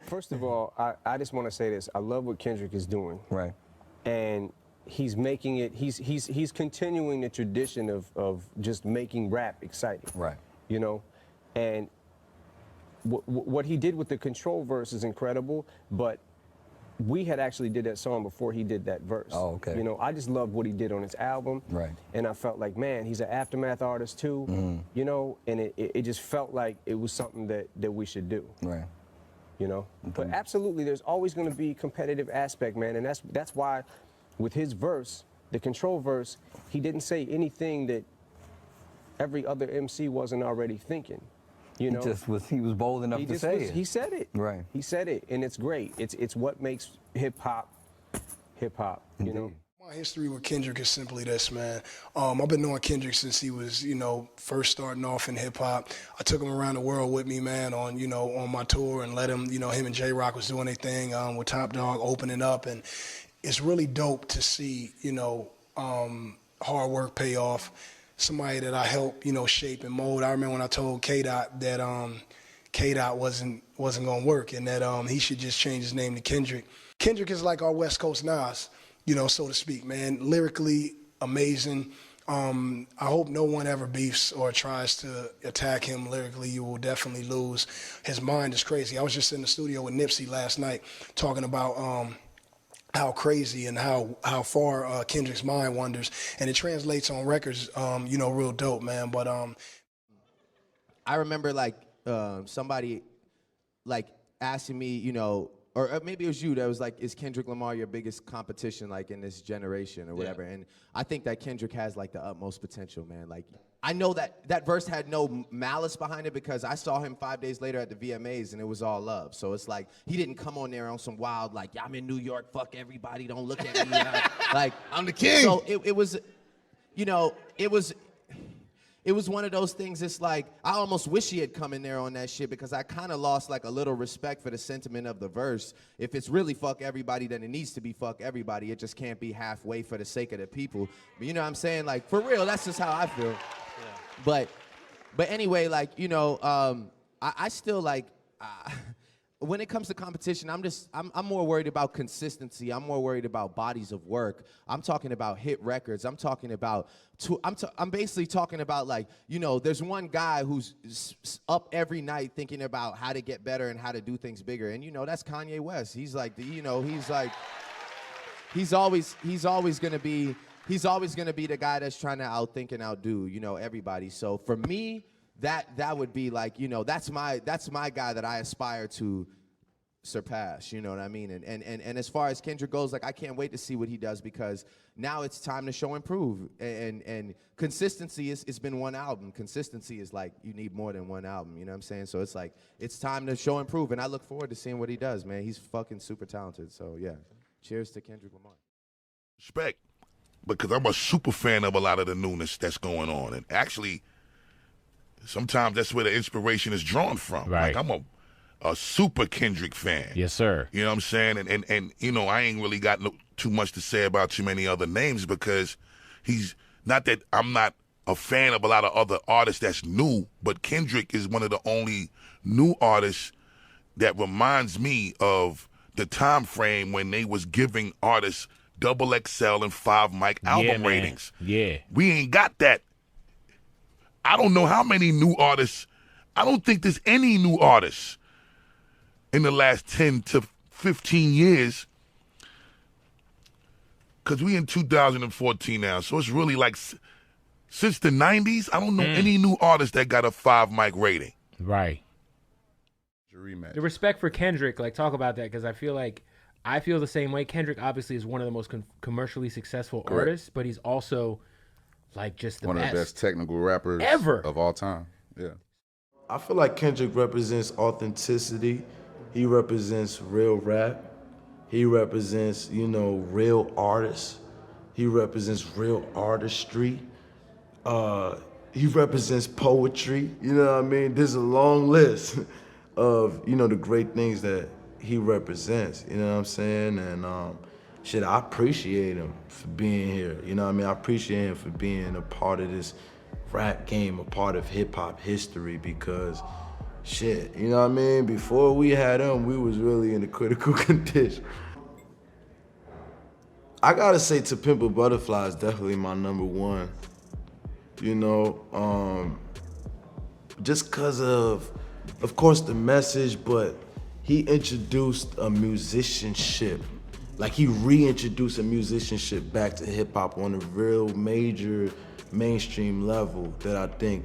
First of all, I just want to say this. I love what Kendrick is doing. Right. And he's making it, he's continuing the tradition of just making rap exciting. Right. You know? And what he did with the Control verse is incredible, but we had actually did that song before he did that verse. Oh, okay. You know, I just loved what he did on his album. Right. And I felt like, man, he's an Aftermath artist too, you know, and it just felt like it was something that we should do. Right. You know? But absolutely, there's always going to be a competitive aspect, man, and that's why with his verse, the Control verse, he didn't say anything that every other MC wasn't already thinking. You know? He was bold enough to say it. He said it. Right. He said it, and it's great. It's what makes hip-hop, you know? My history with Kendrick is simply this, man. I've been knowing Kendrick since he was, you know, first starting off in hip-hop. I took him around the world with me, man, on, you know, on my tour and let him, you know, him and J-Rock was doing their thing with Top Dog opening up, and it's really dope to see, you know, hard work pay off. Somebody that I helped, you know, shape and mold. I remember when I told K-Dot that K-Dot wasn't gonna work and that he should just change his name to Kendrick. Kendrick is like our West Coast Nas, you know, so to speak, man. Lyrically amazing. I hope no one ever beefs or tries to attack him lyrically. You will definitely lose. His mind is crazy. I was just in the studio with Nipsey last night talking about how crazy and how far Kendrick's mind wanders, and it translates on records, you know, real dope, man. But I remember like somebody like asking me, you know, or maybe it was you that was like, is Kendrick Lamar your biggest competition like in this generation or whatever? And I think that Kendrick has like the utmost potential, man. Like I know that verse had no malice behind it because I saw him 5 days later at the VMAs and it was all love. So it's like he didn't come on there on some wild like, yeah, I'm in New York, fuck everybody, don't look at me. Like I'm the king. So it was, you know, it was one of those things, it's like, I almost wish he had come in there on that shit because I kind of lost like a little respect for the sentiment of the verse. If it's really fuck everybody, then it needs to be fuck everybody. It just can't be halfway for the sake of the people. But you know what I'm saying? Like, for real, that's just how I feel. Yeah. But anyway, like, you know, I still like, when it comes to competition, I'm more worried about consistency. I'm more worried about bodies of work. I'm talking about hit records. I'm talking about, I'm basically talking about like, you know, there's one guy who's up every night thinking about how to get better and how to do things bigger. And you know, that's Kanye West. He's like, you know, he's like, he's always gonna be the guy that's trying to outthink and outdo, you know, everybody. So for me, that would be like, you know, that's my guy that I aspire to surpass, you know what I mean? And as far as Kendrick goes, like I can't wait to see what he does because now it's time to show and prove. And consistency it's been one album. Consistency is like you need more than one album, you know what I'm saying? So it's like it's time to show and prove, and I look forward to seeing what he does, man. He's fucking super talented. So yeah. Cheers to Kendrick Lamar. Respect. Because I'm a super fan of a lot of the newness that's going on. And actually, sometimes that's where the inspiration is drawn from. Right. Like I'm a super Kendrick fan. Yes, sir. You know what I'm saying? And you know, I ain't really got too much to say about too many other names because he's not that I'm not a fan of a lot of other artists that's new, but Kendrick is one of the only new artists that reminds me of the time frame when they was giving artists double XL and 5 mic album ratings. Yeah. We ain't got that. I don't know how many new artists. I don't think there's any new artists in the last 10 to 15 years, because we in 2014 now, so it's really like since the 90s, I don't know any new artist that got a 5 mic rating. Right. The respect for Kendrick, like talk about that, because I feel the same way. Kendrick obviously is one of the most commercially successful artists, but he's also like just the one of the best technical rappers ever of all time. Yeah. I feel like Kendrick represents authenticity. He represents real rap. He represents, you know, real artists. He represents real artistry. He represents poetry. You know what I mean? There's a long list of, you know, the great things that he represents. You know what I'm saying? And shit, I appreciate him for being here. You know what I mean? I appreciate him for being a part of this rap game, a part of hip hop history, because shit, you know what I mean? Before we had him, we was really in a critical condition. I gotta say To Pimp a Butterfly is definitely my number one. You know, just cause of course the message, but he introduced a musicianship. Like he reintroduced a musicianship back to hip hop on a real major mainstream level that I think